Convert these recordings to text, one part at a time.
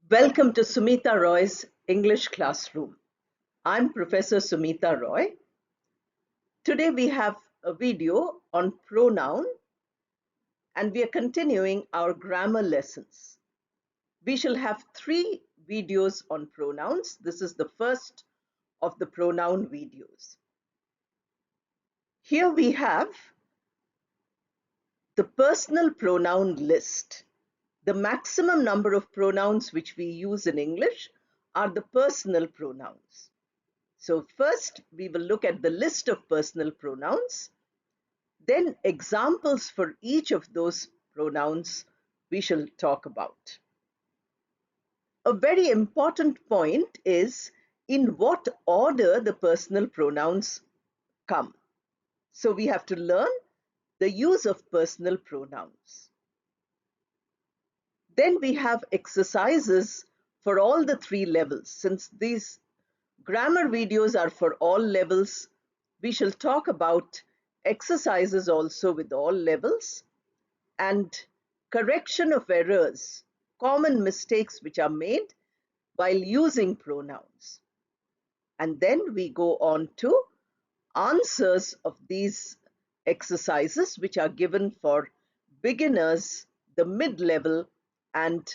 Welcome to Sumita Roy's English Classroom. I'm Professor Sumita Roy. Today we have a video on pronoun and we are continuing our grammar lessons. We shall have 3 videos on pronouns. This is the first of the pronoun videos. Here we have the personal pronoun list. The maximum number of pronouns which we use in English are the personal pronouns. So first we will look at the list of personal pronouns, then examples for each of those pronouns we shall talk about. A very important point is in what order the personal pronouns come. So we have to learn the use of personal pronouns. Then we have exercises for all the 3 levels. Since these grammar videos are for all levels, we shall talk about exercises also with all levels and correction of errors, common mistakes which are made while using pronouns. And then we go on to answers of these exercises which are given for beginners, the mid-level and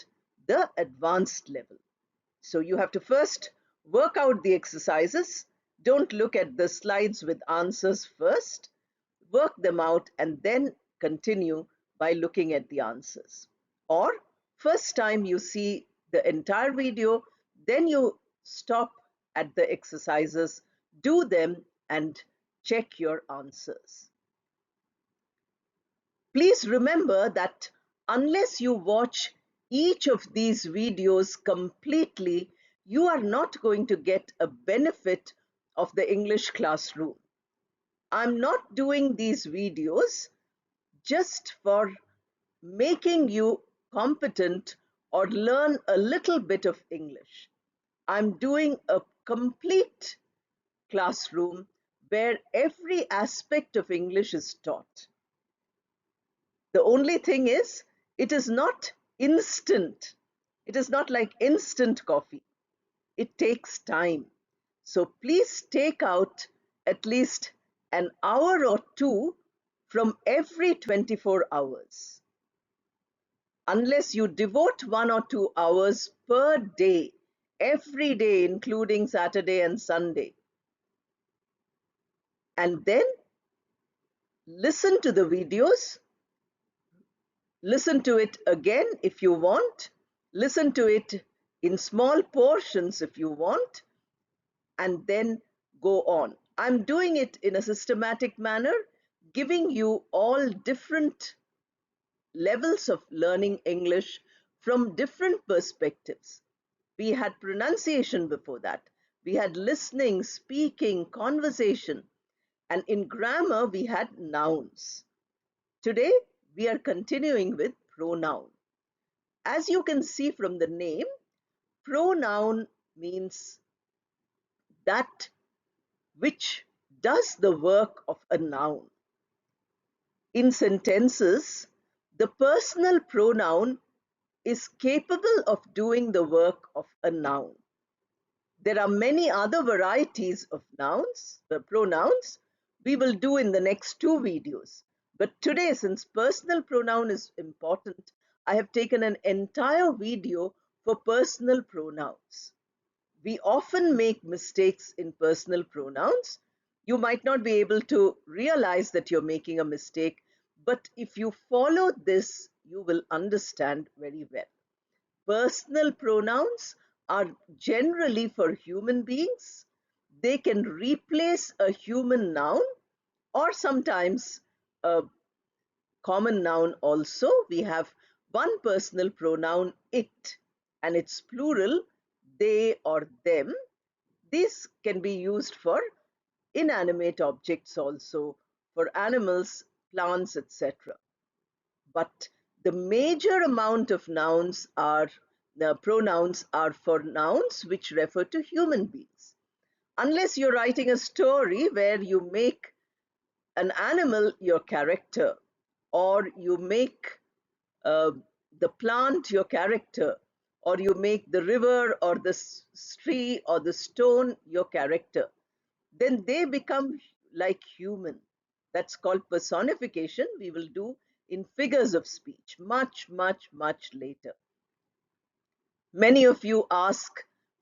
the advanced level. So you have to first work out the exercises. Don't look at the slides with answers first. Work them out and then continue by looking at the answers. Or first time you see the entire video, then you stop at the exercises, do them and check your answers. Please remember that unless you watch each of these videos completely, you are not going to get a benefit of the English classroom. I'm not doing these videos just for making you competent or learn a little bit of English. I'm doing a complete classroom where every aspect of English is taught. The only thing is, it is not instant. It is not like instant coffee. It takes time. So please take out at least an hour or two from every 24 hours. Unless you devote 1 or 2 hours per day, every day, including Saturday and Sunday, and then listen to the videos, listen to it again if you want, listen to it in small portions if you want, and then go on. I'm doing it in a systematic manner, giving you all different levels of learning English from different perspectives. We had pronunciation before that. We had listening, speaking, conversation. And in grammar, we had nouns. Today, we are continuing with pronoun. As you can see from the name, pronoun means that which does the work of a noun. In sentences, the personal pronoun is capable of doing the work of a noun. There are many other varieties of nouns, the pronouns, we will do in the next 2 videos. But today, since personal pronoun is important, I have taken an entire video for personal pronouns. We often make mistakes in personal pronouns. You might not be able to realize that you're making a mistake, but if you follow this, you will understand very well. Personal pronouns are generally for human beings. They can replace a human noun or sometimes a common noun also. We have one personal pronoun, it, and it's plural, they or them. This can be used for inanimate objects also, for animals, plants, etc. But the major amount of nouns are, the pronouns are for nouns which refer to human beings. Unless you're writing a story where you make an animal your character, or you make the plant your character, or you make the river or the tree or the stone your character, then they become like human. That's called personification. We will do in figures of speech much, much, much later. Many of you ask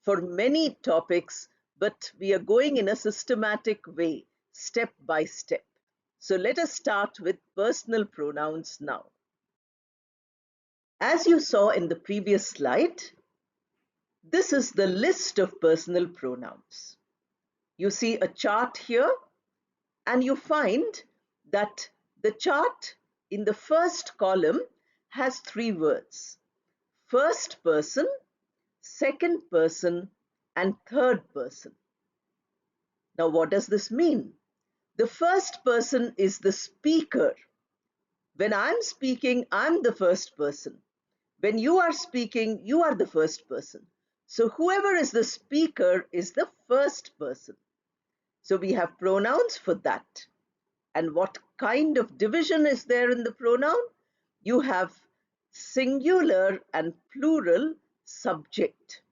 for many topics, but we are going in a systematic way, step by step. So let us start with personal pronouns now. As you saw in the previous slide, this is the list of personal pronouns. You see a chart here, and you find that the chart in the first column has three words: first person, second person, and third person. Now, what does this mean? The first person is the speaker. When I'm speaking, I'm the first person. When you are speaking, you are the first person. So whoever is the speaker is the first person. So we have pronouns for that. And what kind of division is there in the pronoun? You have singular and plural subject.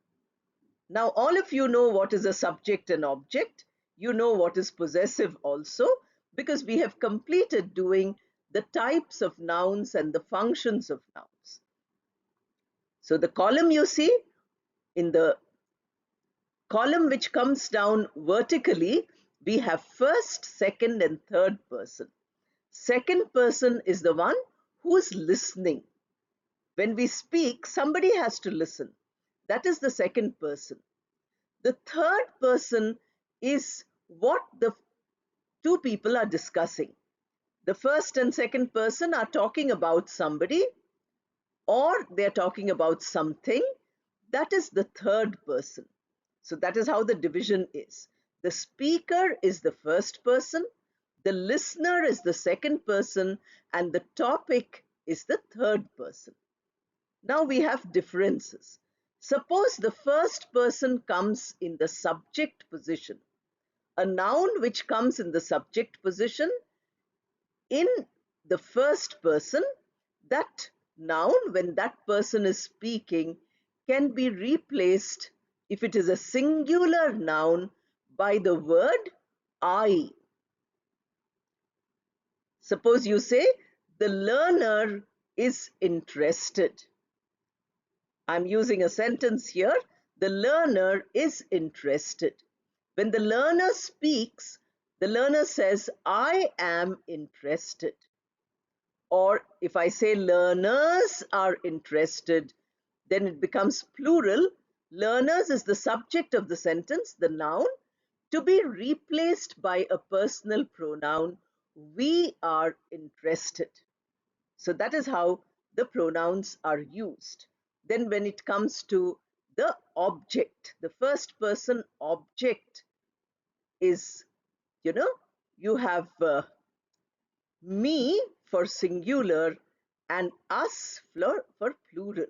Now, all of you know what is a subject and object. You know what is possessive also, because we have completed doing the types of nouns and the functions of nouns. So the column you see, in the column which comes down vertically, we have first, second, and third person. Second person is the one who's listening. When we speak, somebody has to listen. That is the second person. The third person is what the two people are discussing. The first and second person are talking about somebody, or they're talking about something. That is the third person. So that is how the division is. The speaker is the first person, the listener is the second person, and the topic is the third person. Now we have differences. Suppose the first person comes in the subject position. A noun which comes in the subject position in the first person, that noun, when that person is speaking, can be replaced, if it is a singular noun, by the word I. Suppose you say, the learner is interested. I'm using a sentence here. The learner is interested. When the learner speaks, the learner says, I am interested. Or if I say learners are interested, then it becomes plural. Learners is the subject of the sentence, the noun, to be replaced by a personal pronoun. We are interested. So that is how the pronouns are used. Then when it comes to the object, the first person object is, you have me for singular and us for plural.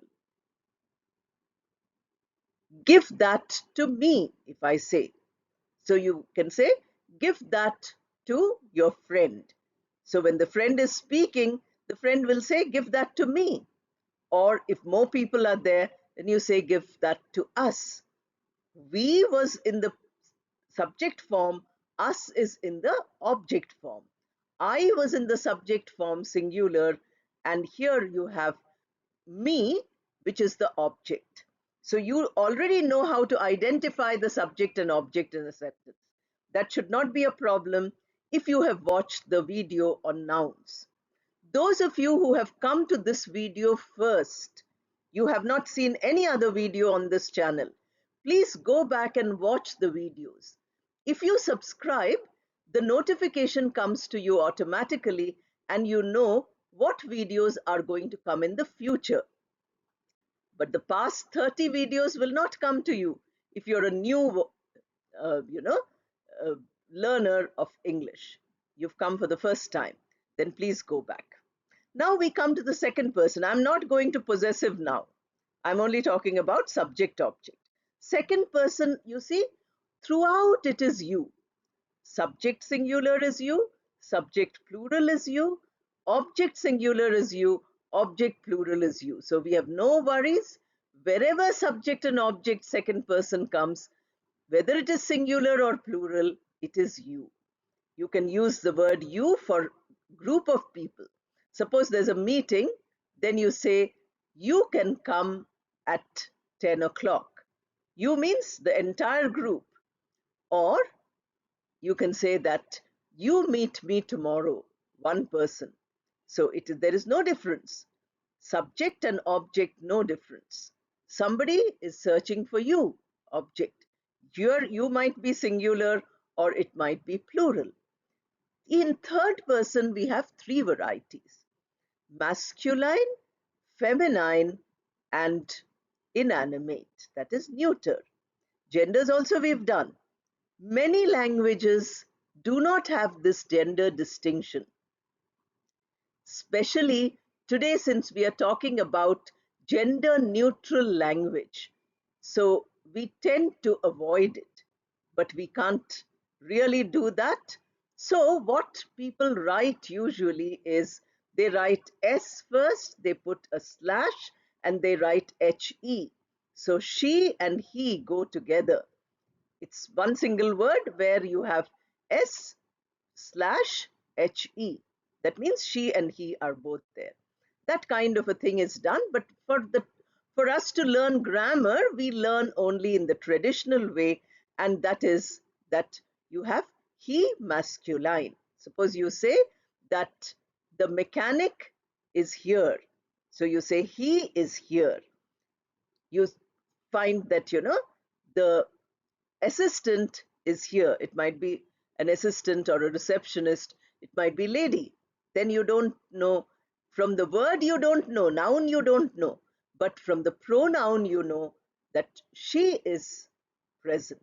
Give that to me, if I say. So you can say, give that to your friend. So when the friend is speaking, the friend will say, give that to me. Or if more people are there, then you say, give that to us. We was in the subject form, us is in the object form. I was in the subject form, singular, and here you have me, which is the object. So you already know how to identify the subject and object in a sentence. That should not be a problem if you have watched the video on nouns. Those of you who have come to this video first, you have not seen any other video on this channel, please go back and watch the videos. If you subscribe, the notification comes to you automatically and you know what videos are going to come in the future. But the past 30 videos will not come to you if you're a new, uh, you know, uh, learner of English. You've come for the first time, then please go back. Now we come to the second person. I'm not going to possessive now. I'm only talking about subject object. Second person, you see, throughout it is you. Subject singular is you, subject plural is you, object singular is you, object plural is you. So we have no worries. wherever subject and object second person comes, whether it is singular or plural, it is you. You can use the word you for group of people. Suppose there's a meeting, then you say, you can come at 10 o'clock. You means the entire group. Or you can say that you meet me tomorrow, one person. So there is no difference. Subject and object, no difference. Somebody is searching for you, object. You might be singular or it might be plural. In third person, we have three varieties: masculine, feminine, and inanimate, that is neuter. Genders also we've done. Many languages do not have this gender distinction, especially today since we are talking about gender neutral language. So we tend to avoid it, but we can't really do that. So what people write usually is they write S first, they put a slash, and they write HE. So she and he go together. It's one single word where you have S slash HE. That means she and he are both there. That kind of a thing is done, but for us to learn grammar, we learn only in the traditional way, and that is that you have he masculine. Suppose you say that the mechanic is here. So you say he is here. You find that, the assistant is here. It might be an assistant or a receptionist. It might be lady. Then you don't know. From the word you don't know, noun you don't know. But from the pronoun you know that she is present.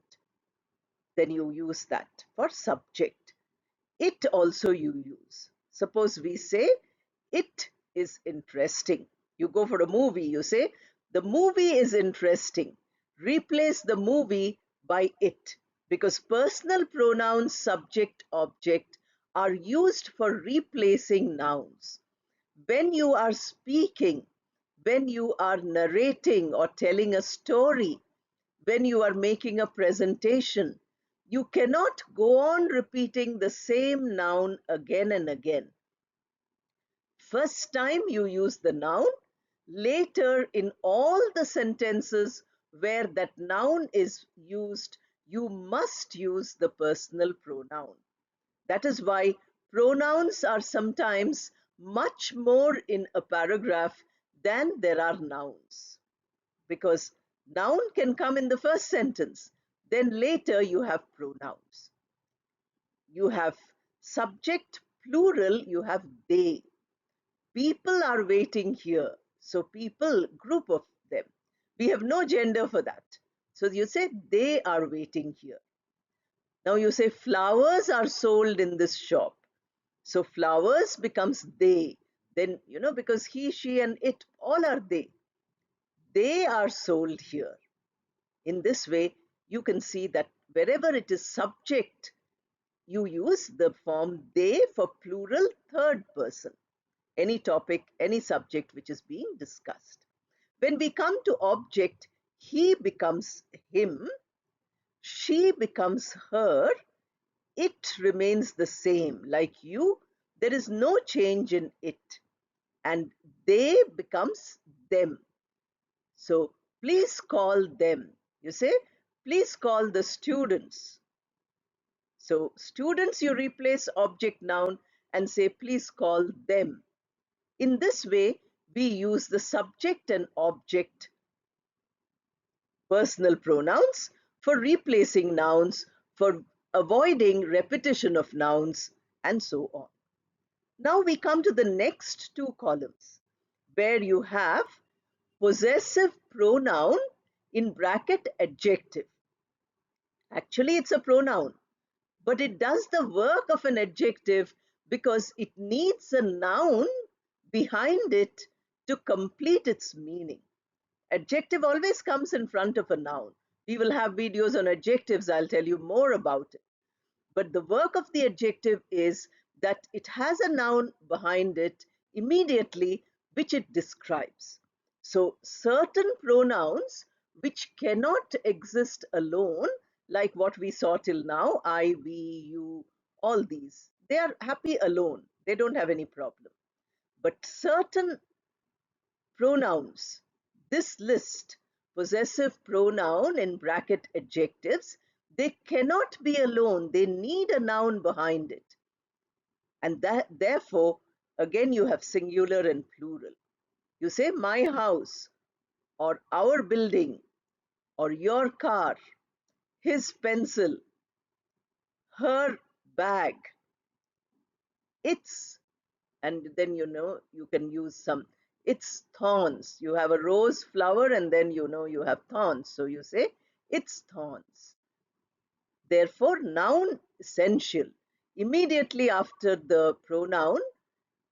Then you use that for subject. It also you use. Suppose we say, it is interesting. You go for a movie, you say, the movie is interesting. Replace the movie by it, because personal pronouns, subject, object, are used for replacing nouns. When you are speaking, when you are narrating or telling a story, when you are making a presentation, you cannot go on repeating the same noun again and again. First time you use the noun, later in all the sentences where that noun is used, you must use the personal pronoun. That is why pronouns are sometimes much more in a paragraph than there are nouns. Because noun can come in the first sentence, then later you have pronouns. You have subject, plural, you have they. People are waiting here. So people, group of them. We have no gender for that. So you say they are waiting here. Now you say flowers are sold in this shop. So flowers becomes they. Then, because he, she, and it all are they. They are sold here. In this way, you can see that wherever it is subject, you use the form they for plural third person. Any topic, any subject which is being discussed. When we come to object, he becomes him, she becomes her, it remains the same. Like you, there is no change in it. And they becomes them. So please call them. You say, please call the students. So students, you replace object noun and say, please call them. In this way, we use the subject and object personal pronouns for replacing nouns, for avoiding repetition of nouns, and so on. Now we come to the next two columns, where you have possessive pronoun in bracket adjective. Actually, it's a pronoun, but it does the work of an adjective because it needs a noun behind it to complete its meaning. Adjective always comes in front of a noun. We will have videos on adjectives. I'll tell you more about it. But the work of the adjective is that it has a noun behind it immediately, which it describes. So certain pronouns which cannot exist alone, like what we saw till now, I, we, you, all these, they are happy alone. They don't have any problem. But certain pronouns, this list, possessive pronoun in bracket adjectives, they cannot be alone. They need a noun behind it. And that therefore, again, you have singular and plural. You say my house, or our building, or your car, his pencil, her bag, its, and then you can use some, its thorns. You have a rose flower and then you have thorns. So you say its thorns. Therefore, noun essential. Immediately after the pronoun,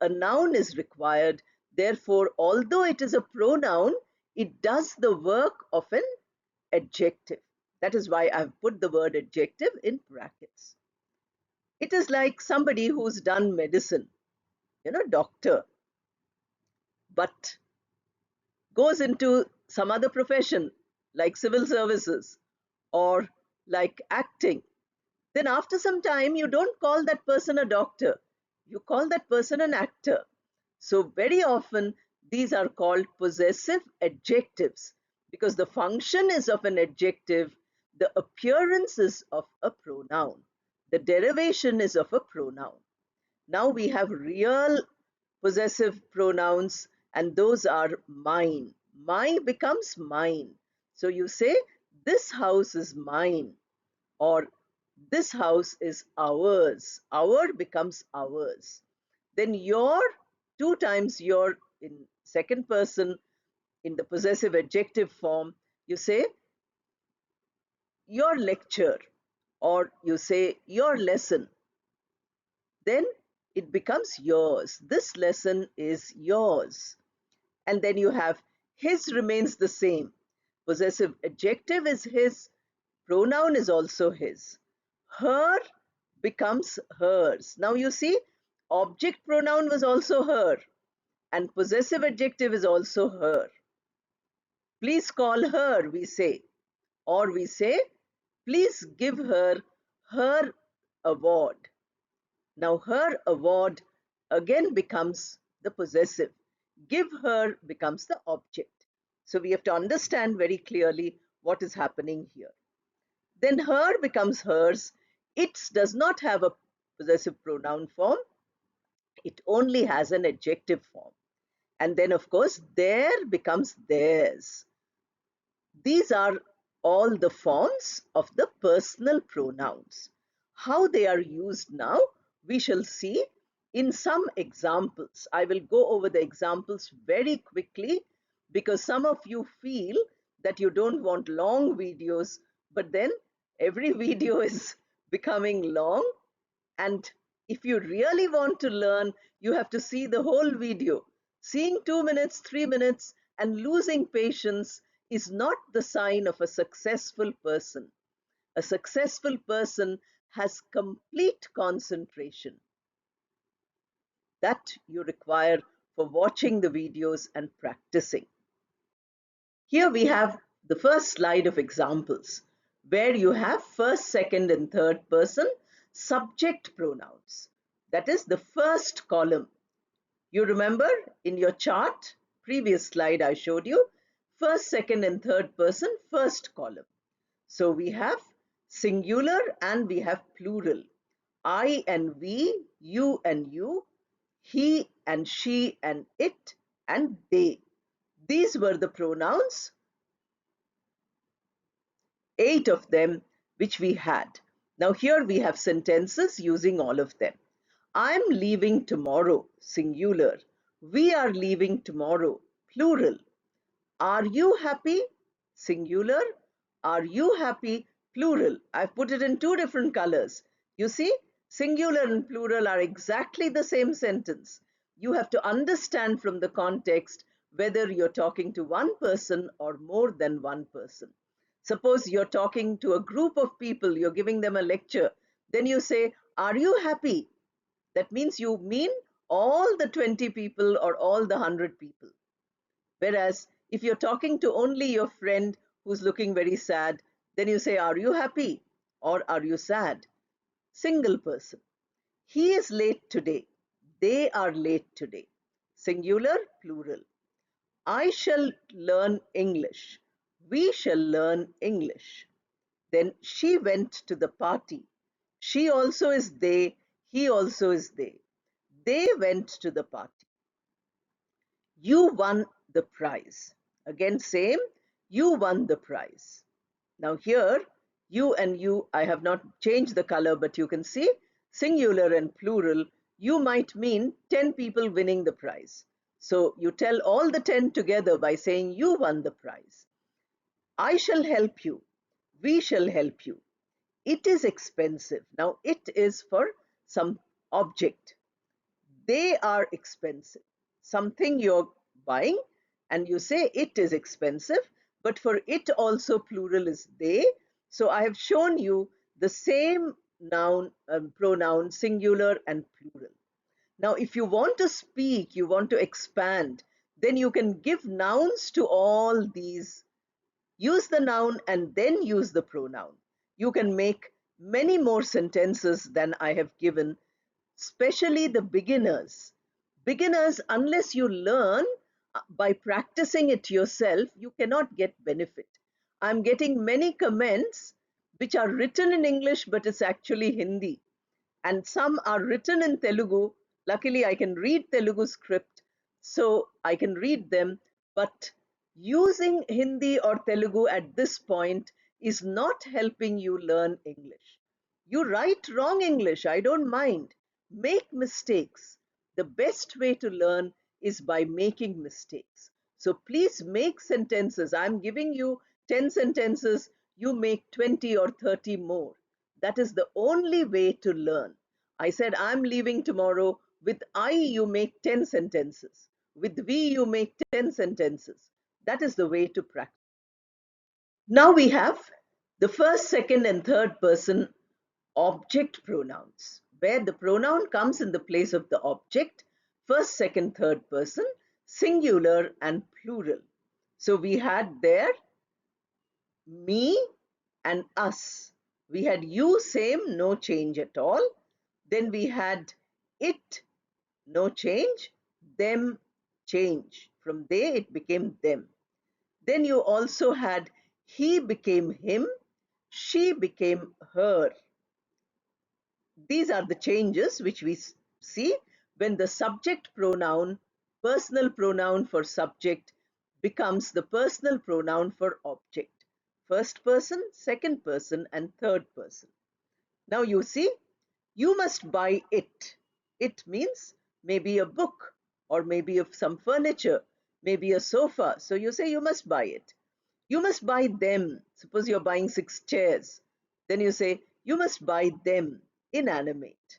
a noun is required. Therefore, although it is a pronoun, it does the work of an adjective. That is why I've put the word adjective in brackets. It is like somebody who's done medicine, doctor, but goes into some other profession like civil services or like acting. Then after some time, you don't call that person a doctor. You call that person an actor. So very often, these are called possessive adjectives because the function is of an adjective, the appearance is of a pronoun, the derivation is of a pronoun. Now we have real possessive pronouns, and those are mine. My becomes mine. So you say, this house is mine, or this house is ours. Our becomes ours. Then your, two times your in second person in the possessive adjective form, you say your lecture, or you say your lesson. Then it becomes yours. This lesson is yours. And then you have his remains the same. Possessive adjective is his, pronoun is also his. Her becomes hers. Now you see, object pronoun was also her, and possessive adjective is also her. Please call her, we say. Or we say, please give her her award. Now her award again becomes the possessive. Give her becomes the object. So we have to understand very clearly what is happening here. Then her becomes hers. Its does not have a possessive pronoun form. It only has an adjective form. And then of course their becomes theirs. These are all the forms of the personal pronouns. How they are used now, we shall see in some examples. I will go over the examples very quickly because some of you feel that you don't want long videos, but then every video is becoming long. And if you really want to learn, you have to see the whole video. Seeing 2 minutes, 3 minutes, and losing patience is not the sign of a successful person. A successful person has complete concentration that you require for watching the videos and practicing. Here we have the first slide of examples where you have first, second, and third person subject pronouns. That is the first column. You remember in your chart, previous slide I showed you, first, second, and third person, first column. So we have singular and we have plural. I and we, you and you, he and she and it and they. These were the pronouns, 8 of them which we had. Now here we have sentences using all of them. I'm leaving tomorrow, singular. We are leaving tomorrow, plural. Are you happy? Singular. Are you happy? Plural. I've put it in two different colors. You see, singular and plural are exactly the same sentence. You have to understand from the context whether you're talking to one person or more than one person. Suppose you're talking to a group of people, you're giving them a lecture. Then you say, are you happy? That means you mean all the 20 people or all the 100 people. Whereas If you're talking to only your friend who's looking very sad, then you say, are you happy or are you sad? Single person. He is late today. They are late today. Singular, plural. I shall learn English. We shall learn English. Then she went to the party. She also is they. He also is they. They went to the party. You won the prize. Again, same. You won the prize. Now here, you and you, I have not changed the color, but you can see singular and plural. You might mean 10 people winning the prize. So you tell all the 10 together by saying you won the prize. I shall help you. We shall help you. It is expensive. Now it is for some object. They are expensive. Something you're buying and you say it is expensive, but for it also plural is they. So I have shown you the same noun, pronoun, singular and plural. Now, if you want to speak, you want to expand, then you can give nouns to all these. Use the noun and then use the pronoun. You can make many more sentences than I have given, especially the beginners. Beginners, unless you learn by practicing it yourself, you cannot get benefit. I'm getting many comments which are written in English, but it's actually Hindi. And some are written in Telugu. Luckily, I can read Telugu script, so I can read them. But using Hindi or Telugu at this point is not helping you learn English. You write wrong English, I don't mind. Make mistakes. The best way to learn is by making mistakes. So please make sentences. I'm giving you 10 sentences, you make 20 or 30 more. That is the only way to learn. I said, I'm leaving tomorrow. With I, you make 10 sentences. With we, you make 10 sentences. That is the way to practice. Now we have the first, second, and third person object pronouns, where the pronoun comes in the place of the object, first, second, third person, singular and plural. So we had there me and us. We had you, same, no change at all. Then we had it, no change. Them, change. From they, it became them. Then you also had he became him, she became her. These are the changes which we see when the subject pronoun, personal pronoun for subject, becomes the personal pronoun for object. First person, second person, and third person. Now you see, you must buy it. It means maybe a book or maybe of some furniture, maybe a sofa. So you say you must buy it. You must buy them. Suppose you're buying 6 chairs. Then you say you must buy them, inanimate.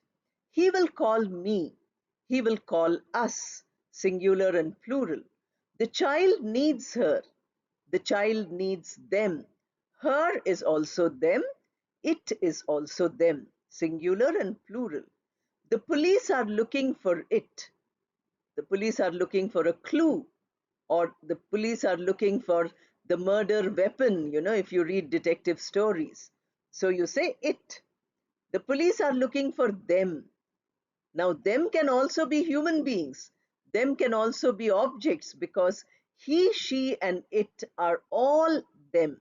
He will call me. He will call us, singular and plural. The child needs her. The child needs them. Her is also them. It is also them, singular and plural. The police are looking for it. The police are looking for a clue, or the police are looking for the murder weapon, if you read detective stories. So you say it. The police are looking for them. Now, them can also be human beings. Them can also be objects because he, she, and it are all them.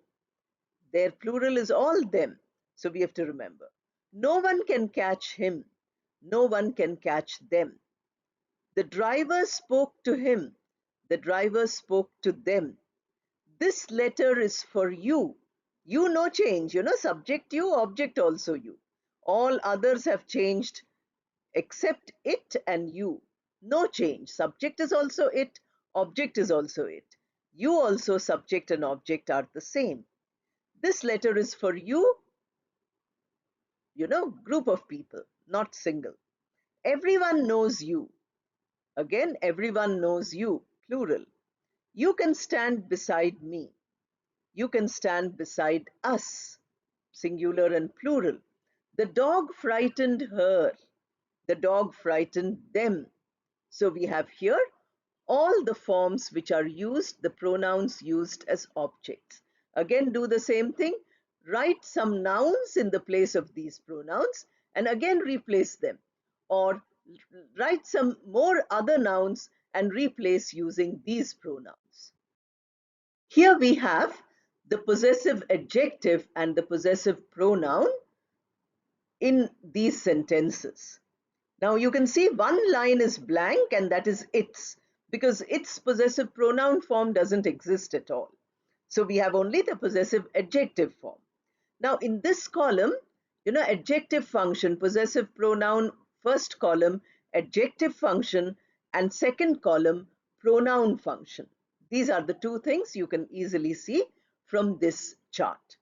Their plural is all them. So we have to remember. No one can catch him. No one can catch them. The driver spoke to him. The driver spoke to them. This letter is for you. You, no change, subject you, object also you. All others have changed except it and you. No change. Subject is also it, object is also it. You also, subject and object are the same. This letter is for you, group of people, not single. Everyone knows you. Again, everyone knows you, plural. You can stand beside me. You can stand beside us, singular and plural. The dog frightened her. The dog frightened them. So we have here all the forms which are used, the pronouns used as objects. Again, do the same thing. Write some nouns in the place of these pronouns and again replace them. Or write some more other nouns and replace using these pronouns. Here we have the possessive adjective and the possessive pronoun in these sentences. Now you can see one line is blank and that is its, because its possessive pronoun form doesn't exist at all. So we have only the possessive adjective form. Now in this column, adjective function, possessive pronoun, first column, adjective function, and second column, pronoun function. These are the two things you can easily see from this chart.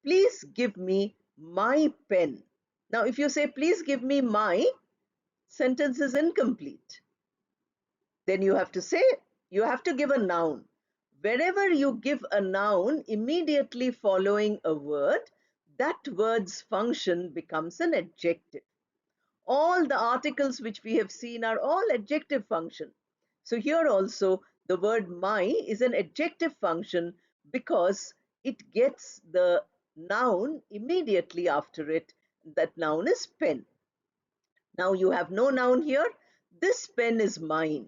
Please give me my pen. Now if you say, please give me my, sentence is incomplete. Then you have to give a noun. Wherever you give a noun immediately following a word, that word's function becomes an adjective. All the articles which we have seen are all adjective function. So here also the word my is an adjective function because it gets the noun immediately after it. That noun is pen. Now you have no noun here. This pen is mine.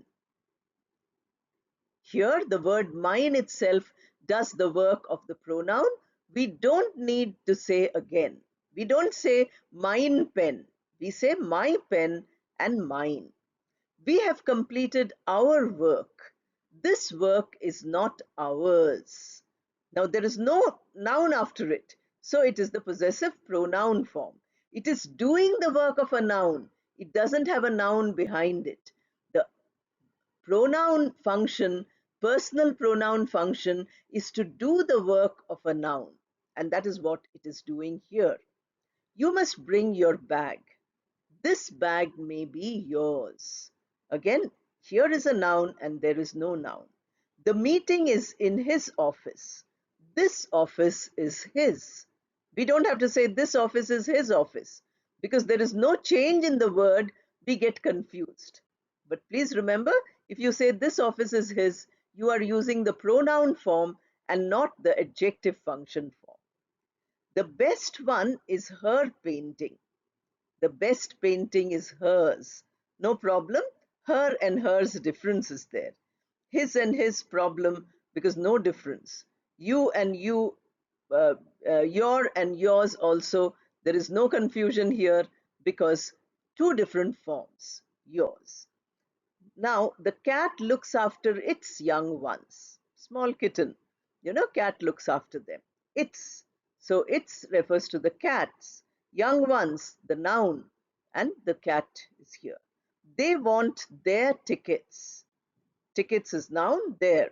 Here the word mine itself does the work of the pronoun. We don't need to say again. We don't say mine pen. We say my pen and mine. We have completed our work. This work is not ours. Now there is no noun after it. So it is the possessive pronoun form. It is doing the work of a noun. It doesn't have a noun behind it. The pronoun function, personal pronoun function, is to do the work of a noun. And that is what it is doing here. You must bring your bag. This bag may be yours. Again, here is a noun and there is no noun. The meeting is in his office. This office is his. We don't have to say this office is his office because there is no change in the word. We get confused. But please remember, if you say this office is his, you are using the pronoun form and not the adjective function form. The best one is her painting. The best painting is hers. No problem. Her and hers difference is there. His and his problem because no difference. You and you, your and yours also. There is no confusion here because two different forms. Yours. Now the cat looks after its young ones. Small kitten. Cat looks after them. Its. So its refers to the cats. Young ones, the noun, and the cat is here. They want their tickets. Tickets is noun, there.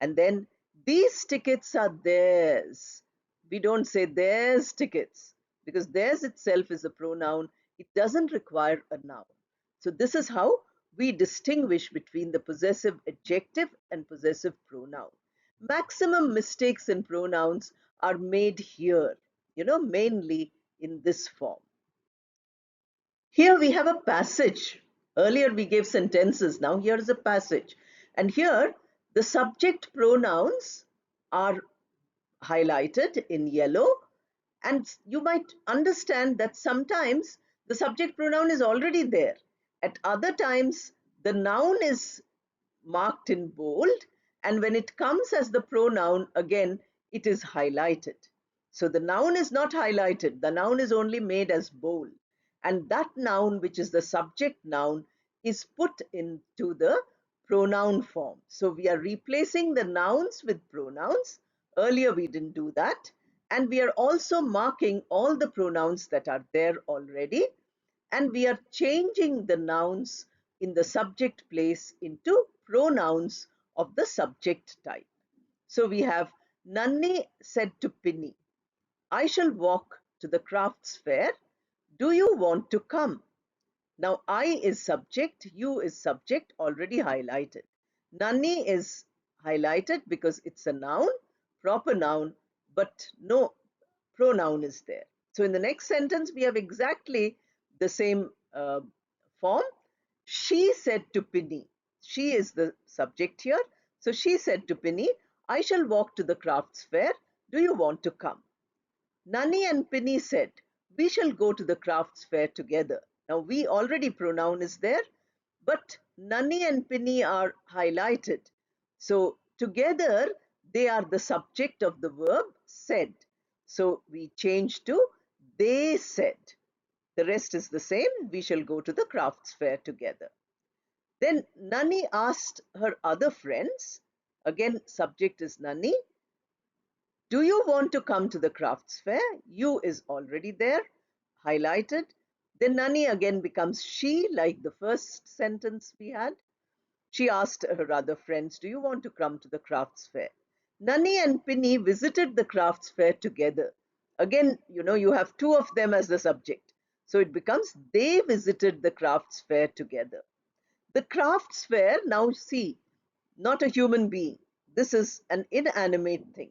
And then these tickets are theirs. We don't say theirs tickets because theirs itself is a pronoun. It doesn't require a noun. So this is how we distinguish between the possessive adjective and possessive pronoun. Maximum mistakes in pronouns are made here, mainly in this form. Here we have a passage. Earlier we gave sentences. Now here is a passage. And here the subject pronouns are highlighted in yellow. And you might understand that sometimes the subject pronoun is already there. At other times, the noun is marked in bold. And when it comes as the pronoun, again, it is highlighted. So the noun is not highlighted. The noun is only made as bold. And that noun, which is the subject noun, is put into the pronoun form. So we are replacing the nouns with pronouns. Earlier we didn't do that. And we are also marking all the pronouns that are there already. And we are changing the nouns in the subject place into pronouns of the subject type. So we have Nanni said to Pinny, I shall walk to the crafts fair. Do you want to come? Now I is subject, you is subject, already highlighted. Nanni is highlighted because it's a noun, proper noun, but no pronoun is there. So in the next sentence, we have exactly the same form. She said to Pinny. She is the subject here. So she said to Pinny, I shall walk to the crafts fair. Do you want to come? Nani and Pinny said, we shall go to the crafts fair together. Now we already pronoun is there, but Nani and Pinny are highlighted. So together they are the subject of the verb said. So we change to they said. The rest is the same. We shall go to the crafts fair together. Then Nani asked her other friends, again subject is Nani, do you want to come to the crafts fair? You is already there, highlighted. Then Nani again becomes she, like the first sentence we had. She asked her other friends, do you want to come to the crafts fair? Nani and Pinny visited the crafts fair together. Again, you have two of them as the subject. So it becomes they visited the crafts fair together. The crafts fair, now see, not a human being. This is an inanimate thing.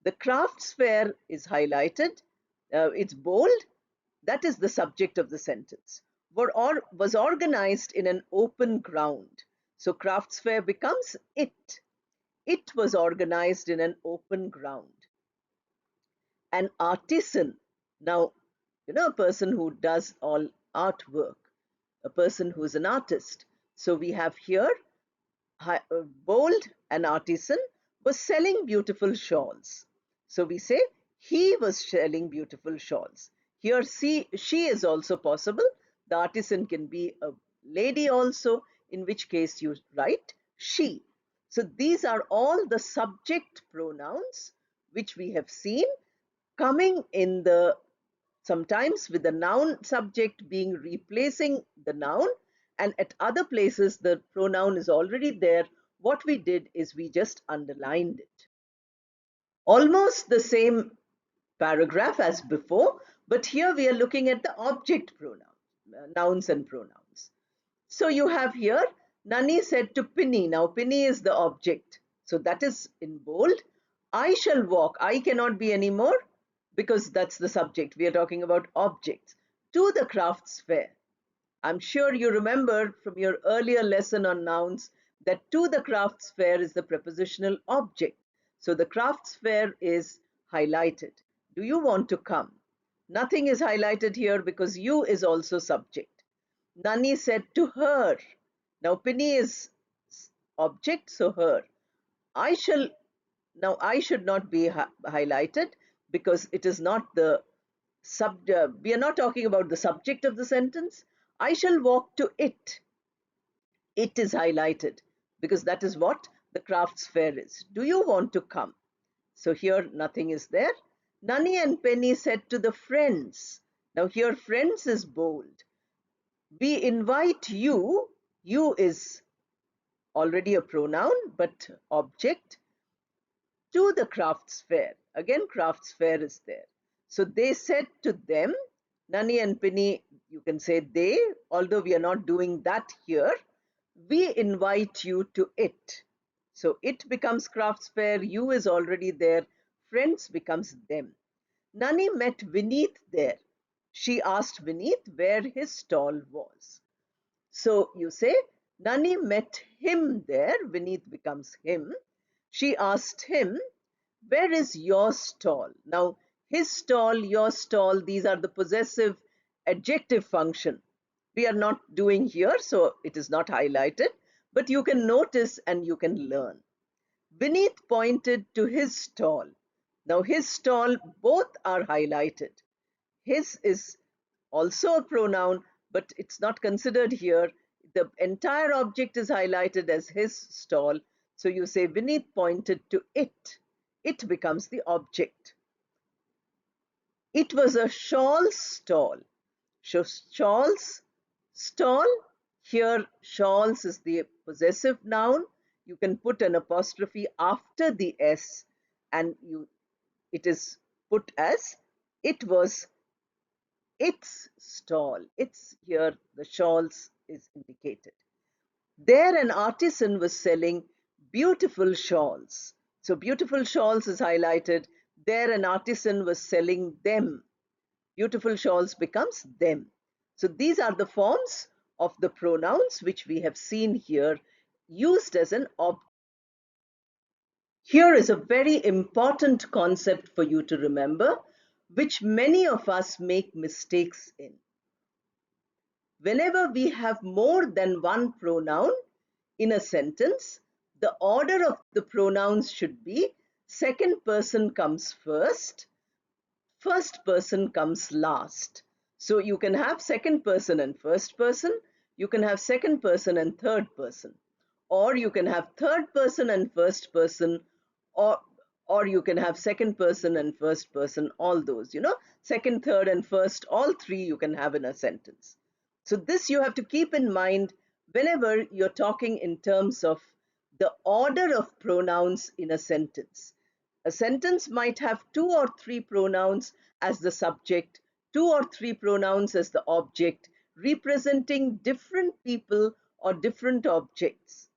The crafts fair is highlighted. It's bold. That is the subject of the sentence. Was organized in an open ground. So crafts fair becomes it. It was organized in an open ground. An artisan. Now, a person who does all artwork, a person who is an artist. So we have here bold, an artisan, was selling beautiful shawls. So we say he was selling beautiful shawls. Here she is also possible. The artisan can be a lady also, in which case you write she. So these are all the subject pronouns which we have seen coming in the sometimes with the noun subject being replacing the noun, and at other places the pronoun is already there. What we did is we just underlined it. Almost the same paragraph as before, but here we are looking at the object pronoun, nouns and pronouns. So you have here, Nani said to Pinny. Now Pinny is the object, so that is in bold. I shall walk. I cannot be anymore because that's the subject. We are talking about objects. To the crafts fair. I'm sure you remember from your earlier lesson on nouns that to the crafts fair is the prepositional object. So the crafts fair is highlighted. Do you want to come? Nothing is highlighted here because you is also subject. Nani said to her. Now Pinny is object, so her. I shall, now I should not be highlighted because it is not the we are not talking about the subject of the sentence. I shall walk to it. It is highlighted because that is what the crafts fair is. Do you want to come? So here nothing is there. Nani and Penny said to the friends. Now here friends is bold. We invite you. You is already a pronoun but object. To the crafts fair. Again crafts fair is there. So they said to them, Nani and Pinny, you can say they, although we are not doing that here. We invite you to it. So it becomes crafts fair, you is already there, friends becomes them. Nani met Vineet there. She asked Vineet where his stall was. So you say, Nani met him there, Vineet becomes him. She asked him, where is your stall? Now, his stall, your stall, these are the possessive adjective function. We are not doing here, so it is not highlighted, but you can notice and you can learn. Vineet pointed to his stall. Now, his stall, both are highlighted. His is also a pronoun, but it's not considered here. The entire object is highlighted as his stall. So you say Vineet pointed to it. It becomes the object. It was a shawl stall. Shawls, stall. Here, shawls is the possessive noun. You can put an apostrophe after the S and it is put as it was its stall. It's here, the shawls is indicated. There an artisan was selling beautiful shawls. So beautiful shawls is highlighted. There an artisan was selling them. Beautiful shawls becomes them. So these are the forms of the pronouns which we have seen here used as an object. Here is a very important concept for you to remember, which many of us make mistakes in. Whenever we have more than one pronoun in a sentence, the order of the pronouns should be second person comes first, first person comes last. So you can have second person and first person, you can have second person and third person, or you can have third person and first person, or or you can have second person and first person, all those, second, third, and first, all three you can have in a sentence. So this you have to keep in mind whenever you're talking in terms of the order of pronouns in a sentence. A sentence might have two or three pronouns as the subject, two or three pronouns as the object, representing different people or different objects.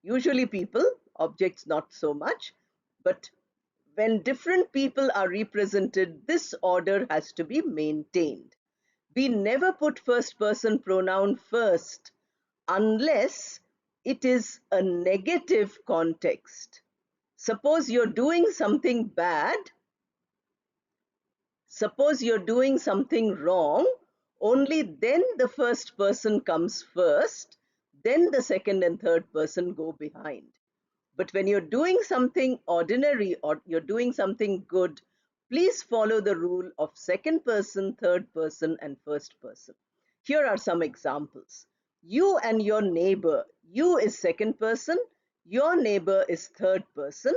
Usually people, objects not so much, but when different people are represented, this order has to be maintained. We never put first person pronoun first unless it is a negative context. Suppose you're doing something bad, suppose you're doing something wrong, only then the first person comes first, then the second and third person go behind. But when you're doing something ordinary or you're doing something good, please follow the rule of second person, third person, and first person. Here are some examples. You and your neighbor. You is second person, your neighbor is third person.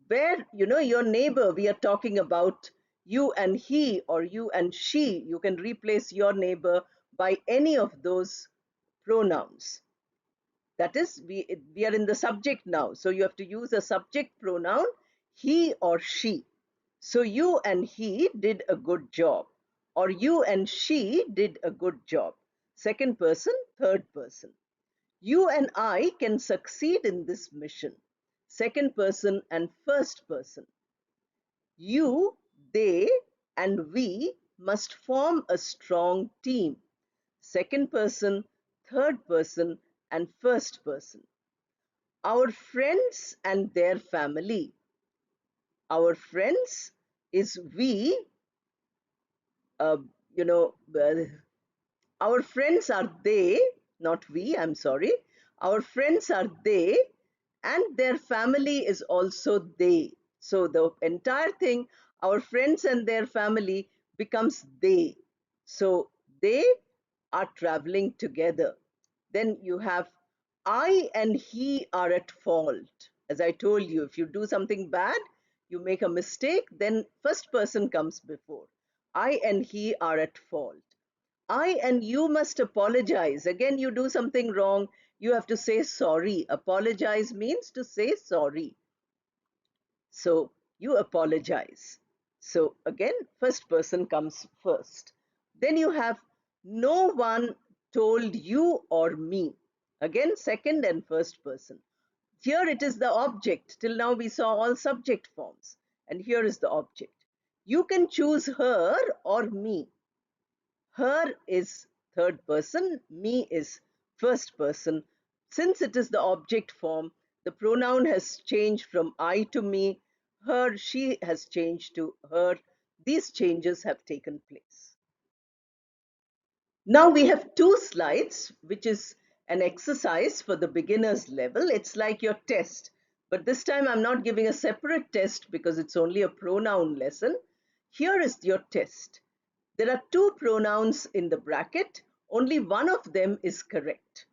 Where, your neighbor, we are talking about you and he or you and she. You can replace your neighbor by any of those pronouns. That is, we are in the subject now. So you have to use a subject pronoun, he or she. So you and he did a good job, or you and she did a good job. Second person, third person. You and I can succeed in this mission. Second person and first person. You, they, and we must form a strong team. Second person, third person, and first person. Our friends and their family. Our friends is we, uh, you know, our friends are they, not we, I'm sorry. Our friends are they, and their family is also they. So the entire thing, our friends and their family, becomes they. So they are traveling together. Then you have I and he are at fault. As I told you, if you do something bad, you make a mistake, then first person comes before. I and he are at fault. I and you must apologize. Again, you do something wrong, you have to say sorry. Apologize means to say sorry. So you apologize. So again, first person comes first. Then you have no one told you or me. Again, second and first person. Here it is the object. Till now we saw all subject forms. And here is the object. You can choose her or me. Her is third person, me is first person. Since it is the object form, the pronoun has changed from I to me, her, she has changed to her. These changes have taken place. Now we have two slides, which is an exercise for the beginners level. It's like your test, but this time I'm not giving a separate test because it's only a pronoun lesson. Here is your test. There are two pronouns in the bracket. Only one of them is correct.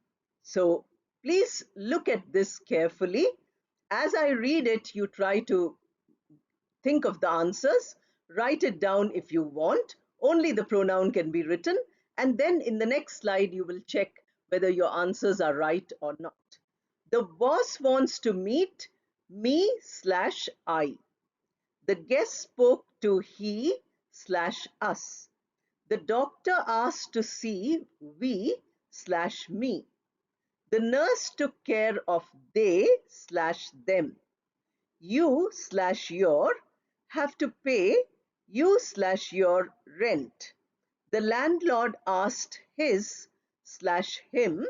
So please look at this carefully. As I read it, you try to think of the answers. Write it down if you want. Only the pronoun can be written. And then in the next slide, you will check whether your answers are right or not. The boss wants to meet me/I. The guest spoke to he/us. The doctor asked to see we/me. The nurse took care of they/them. You/your have to pay you/your rent. The landlord asked his/him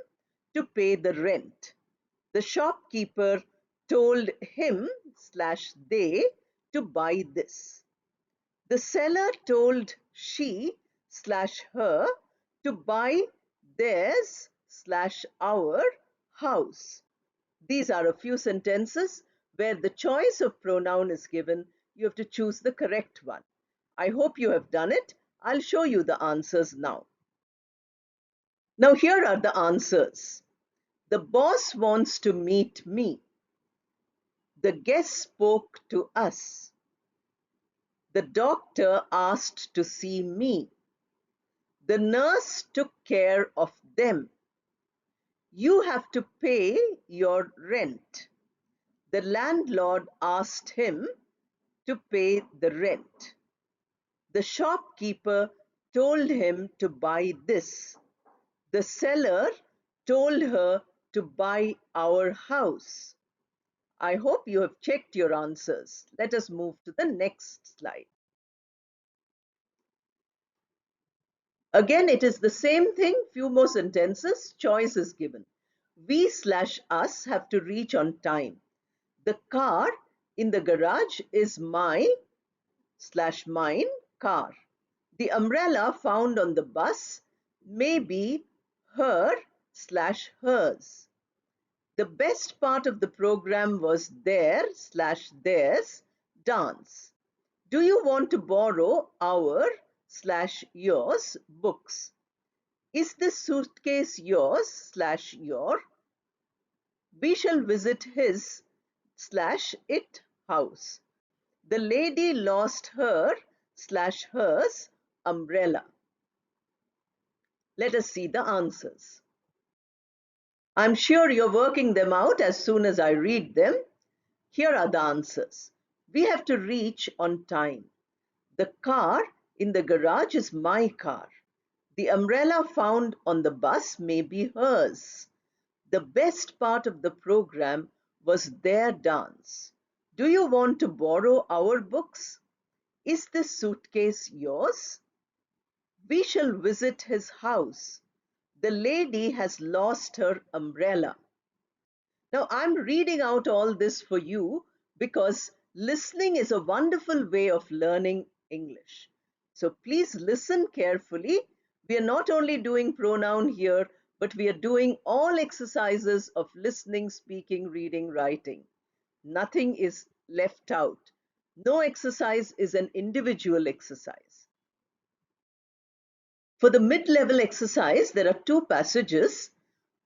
to pay the rent. The shopkeeper told him/they to buy this. The seller told she/her to buy theirs/our house. These are a few sentences where the choice of pronoun is given. You have to choose the correct one. I hope you have done it. I'll show you the answers now. Now here are the answers. The boss wants to meet me. The guest spoke to us. The doctor asked to see me. The nurse took care of them. You have to pay your rent. The landlord asked him to pay the rent. The shopkeeper told him to buy this. The seller told her to buy our house. I hope you have checked your answers. Let us move to the next slide. Again, it is the same thing, few more sentences, choice is given. We/us have to reach on time. The car in the garage is my/mine car. The umbrella found on the bus may be her/hers. The best part of the program was their/theirs dance. Do you want to borrow our/yours books? Is this suitcase yours/your? We shall visit his/it house. The lady lost her/hers umbrella. Let us see the answers. I'm sure you're working them out as soon as I read them. Here are the answers. We have to reach on time. The car in the garage is my car. The umbrella found on the bus may be hers. The best part of the program was their dance. Do you want to borrow our books? Is this suitcase yours? We shall visit his house. The lady has lost her umbrella. Now, I'm reading out all this for you because listening is a wonderful way of learning English. So please listen carefully. We are not only doing pronoun here, but we are doing all exercises of listening, speaking, reading, writing. Nothing is left out. No exercise is an individual exercise. For the mid-level exercise, there are two passages.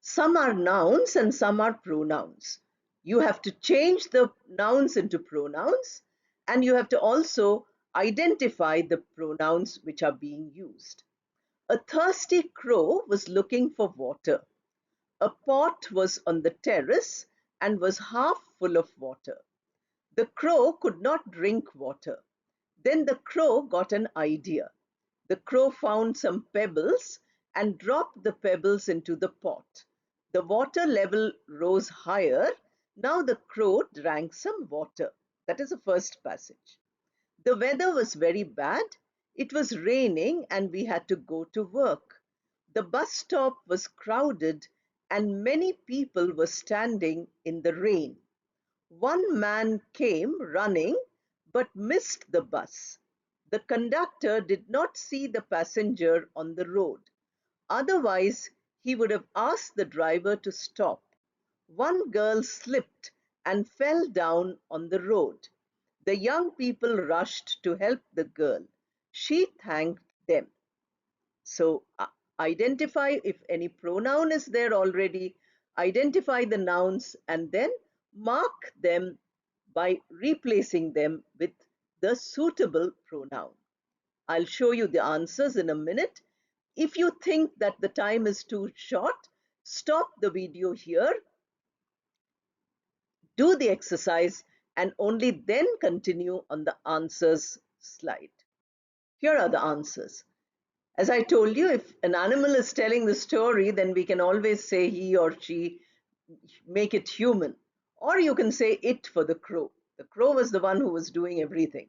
Some are nouns and some are pronouns. You have to change the nouns into pronouns, and you have to also identify the pronouns which are being used. A thirsty crow was looking for water. A pot was on the terrace and was half full of water. The crow could not drink water. Then the crow got an idea. The crow found some pebbles and dropped the pebbles into the pot. The water level rose higher. Now the crow drank some water. That is the first passage. The weather was very bad. It was raining and we had to go to work. The bus stop was crowded and many people were standing in the rain. One man came running but missed the bus. The conductor did not see the passenger on the road. Otherwise, he would have asked the driver to stop. One girl slipped and fell down on the road. The young people rushed to help the girl. She thanked them. So identify if any pronoun is there already, identify the nouns, and then mark them by replacing them with the suitable pronoun. I'll show you the answers in a minute. If you think that the time is too short, stop the video here, do the exercise, and only then continue on the answers slide. Here are the answers. As I told you, if an animal is telling the story, then we can always say he or she, make it human. Or you can say it for the crow. The crow was the one who was doing everything.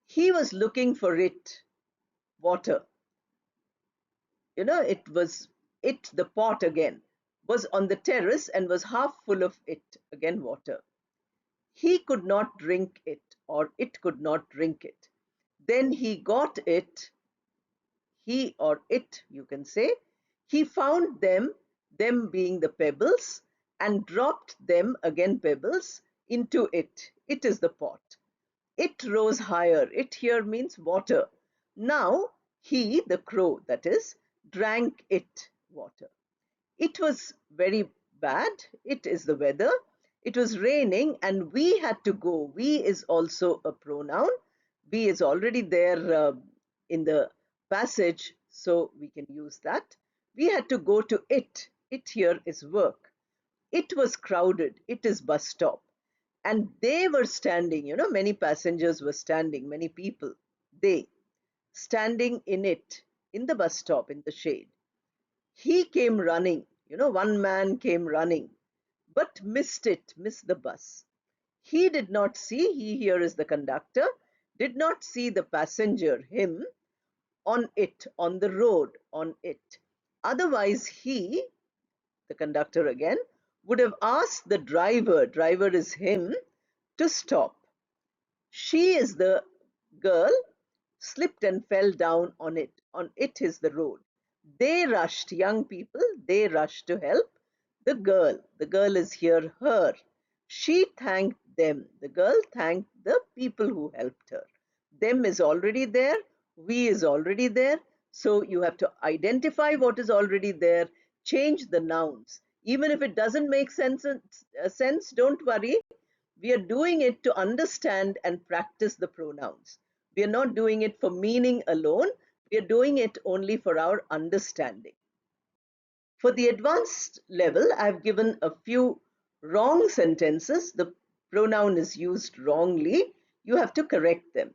He was looking for it, water. It was it, the pot again. was on the terrace and was half full of it, again water. He could not drink it, or it could not drink it. Then he got it, he or it, you can say. He found them being the pebbles, and dropped them, again pebbles, into it. It is the pot. It rose higher. It here means water. Now he, the crow, that is, drank it, water. It was very bad. It is the weather. It was raining and we had to go. We is also a pronoun. We is already there in the passage, so we can use that. We had to go to it. It here is work. It was crowded. It is bus stop. And they were standing, many passengers were standing, many people. They standing in it, in the bus stop, in the shade. He came running, one man came running, but missed the bus. He did not see, he here is the conductor, did not see the passenger, him, on it, on the road, on it. Otherwise, he, the conductor again, would have asked the driver is him, to stop. She is the girl, slipped and fell down on it. On it is the road. They rushed, young people, they rushed to help the girl. The girl is here, her. She thanked them. The girl thanked the people who helped her. Them is already there. We is already there. So you have to identify what is already there, change the nouns. Even if it doesn't make sense, don't worry. We are doing it to understand and practice the pronouns. We are not doing it for meaning alone. We are doing it only for our understanding. For the advanced level, I've given a few wrong sentences. The pronoun is used wrongly. You have to correct them.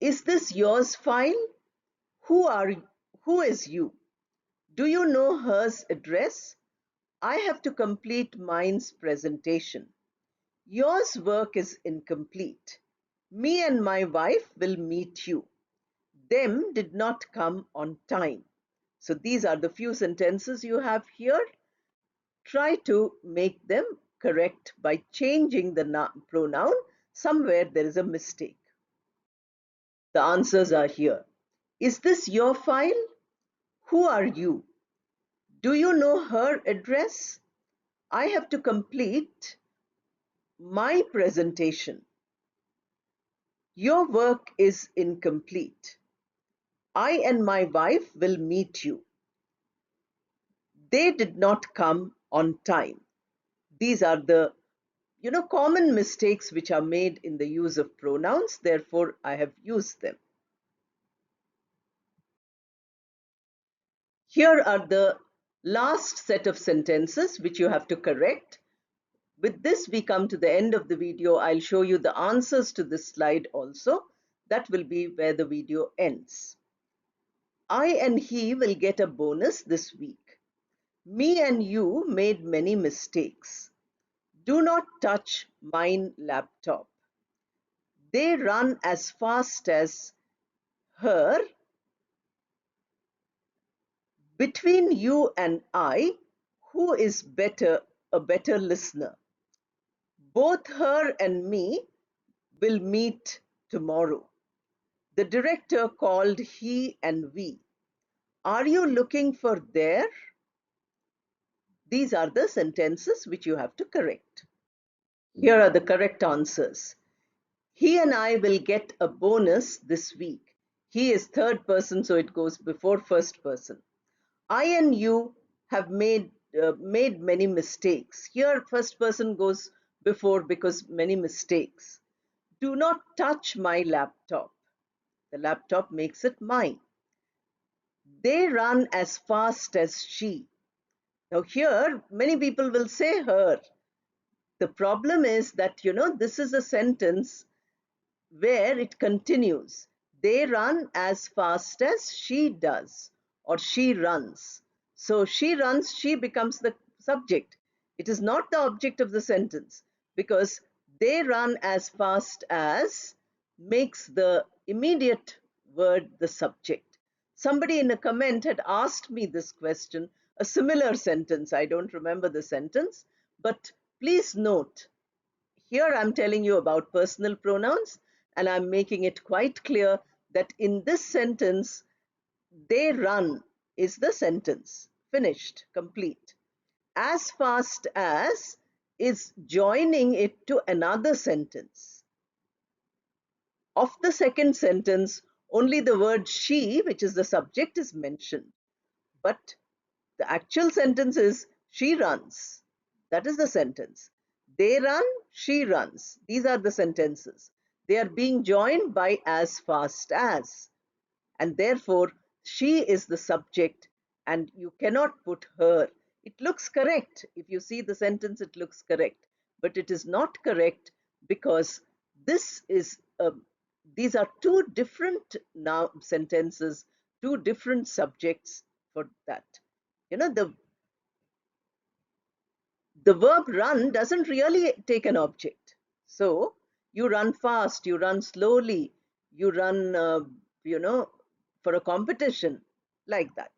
Is this yours file? Who is you? Do you know hers address? I have to complete mine's presentation. Yours work is incomplete. Me and my wife will meet you. Them did not come on time. So these are the few sentences you have here. Try to make them correct by changing the pronoun. Somewhere there is a mistake. The answers are here. Is this your file? Who are you? Do you know her address? I have to complete my presentation. Your work is incomplete. I and my wife will meet you. They did not come on time. These are the common mistakes which are made in the use of pronouns. Therefore, I have used them. Here are the last set of sentences which you have to correct. With this, we come to the end of the video. I'll show you the answers to this slide also. That will be where the video ends. I and he will get a bonus this week. Me and you made many mistakes. Do not touch mine laptop. They run as fast as her. Between you and I, who is a better listener? Both her and me will meet tomorrow. The director called he and we. Are you looking for there? These are the sentences which you have to correct. Here are the correct answers. He and I will get a bonus this week. He is third person, so it goes before first person. I and you have made many mistakes. Here, first person goes before because many mistakes. Do not touch my laptop. The laptop makes it mine. They run as fast as she. Now here, many people will say her. The problem is that, this is a sentence where it continues. They run as fast as she does, or she runs. So she runs, she becomes the subject. It is not the object of the sentence, because they run as fast as makes the immediate word the subject. Somebody in a comment had asked me this question, a similar sentence. I don't remember the sentence, but please note, here I'm telling you about personal pronouns, and I'm making it quite clear that in this sentence, they run is the sentence. Finished, complete. As fast as is joining it to another sentence. Of the second sentence, only the word she, which is the subject, is mentioned. But the actual sentence is she runs. That is the sentence. They run, she runs. These are the sentences. They are being joined by as fast as. And therefore, she is the subject and you cannot put her. It looks correct. If you see the sentence, it looks correct. But it is not correct because this is these are two different now sentences, two different subjects for that. You know, the verb run doesn't really take an object. So you run fast, you run slowly, you run, for a competition, like that.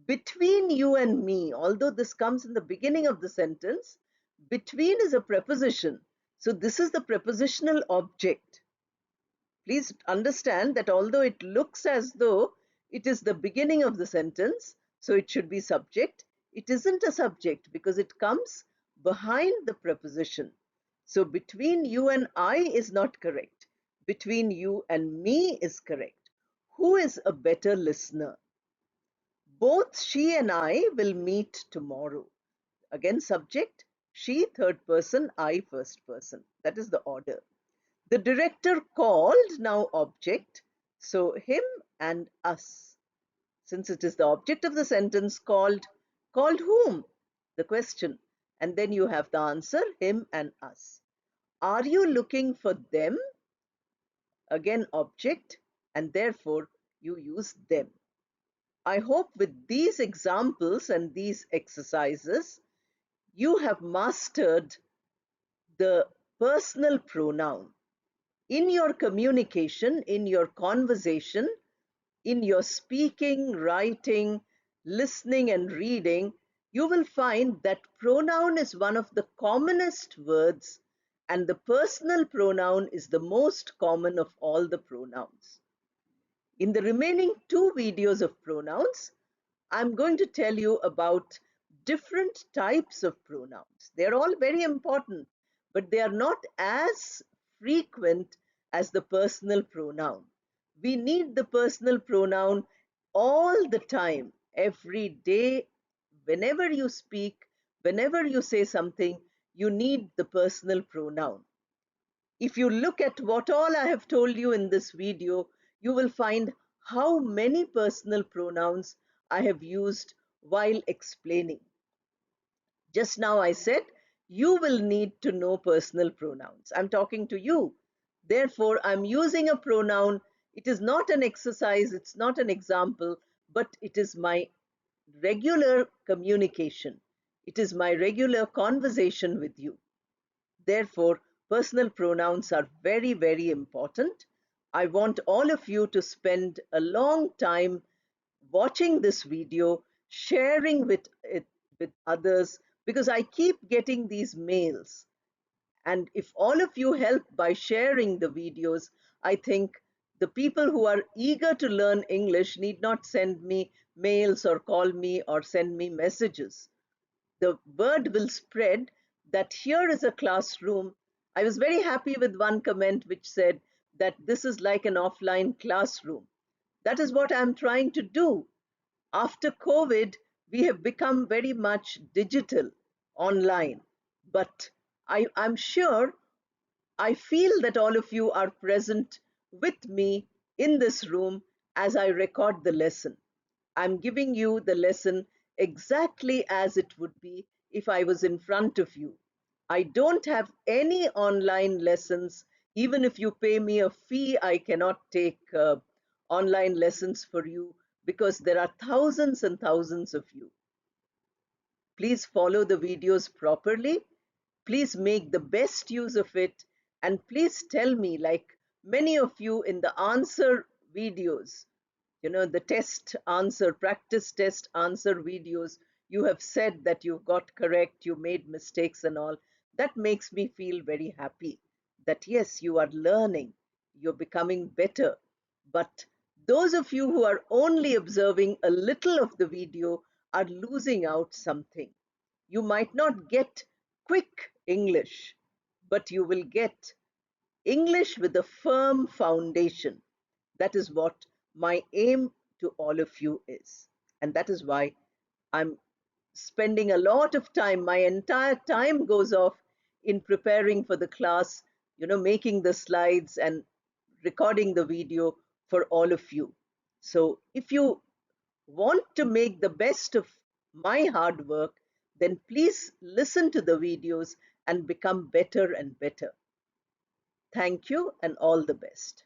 Between you and me, although this comes in the beginning of the sentence, between is a preposition. So this is the prepositional object. Please understand that although it looks as though it is the beginning of the sentence, so it should be subject, it isn't a subject because it comes behind the preposition. So between you and I is not correct. Between you and me is correct. Who is a better listener? Both she and I will meet tomorrow. Again, subject, she third person, I first person. That is the order. The director called, now object, so him and us. Since it is the object of the sentence, called whom? The question. And then you have the answer, him and us. Are you looking for them? Again, object, and therefore you use them. I hope with these examples and these exercises, you have mastered the personal pronoun. In your communication, in your conversation, in your speaking, writing, listening, and reading, you will find that pronoun is one of the commonest words, and the personal pronoun is the most common of all the pronouns. In the remaining two videos of pronouns, I'm going to tell you about different types of pronouns. They're all very important, but they are not as frequent as the personal pronoun. We need the personal pronoun all the time, every day, whenever you speak, whenever you say something, you need the personal pronoun. If you look at what all I have told you in this video, you will find how many personal pronouns I have used while explaining. Just now I said, you will need to know personal pronouns. I'm talking to you. Therefore, I'm using a pronoun. It is not an exercise, it's not an example, but it is my regular communication. It is my regular conversation with you. Therefore, personal pronouns are very, very important. I want all of you to spend a long time watching this video, sharing it with others, because I keep getting these mails. And if all of you help by sharing the videos, I think the people who are eager to learn English need not send me mails or call me or send me messages. The word will spread that here is a classroom. I was very happy with one comment which said that this is like an offline classroom. That is what I'm trying to do. After COVID, we have become very much digital, online. But I'm sure, I feel that all of you are present with me in this room as I record the lesson. I'm giving you the lesson exactly as it would be if I was in front of you. I don't have any online lessons. Even if you pay me a fee, I cannot take online lessons for you because there are thousands and thousands of you. Please follow the videos properly. Please make the best use of it. And please tell me, like many of you in the answer videos, the test answer, practice test answer videos, you have said that you got correct, you made mistakes and all. That makes me feel very happy that yes, you are learning, you're becoming better. But those of you who are only observing a little of the video are losing out something. You might not get quick English, but you will get English with a firm foundation. That is what my aim to all of you is. And that is why I'm spending a lot of time, my entire time goes off in preparing for the class, making the slides and recording the video for all of you. So if you want to make the best of my hard work, then please listen to the videos and become better and better. Thank you and all the best.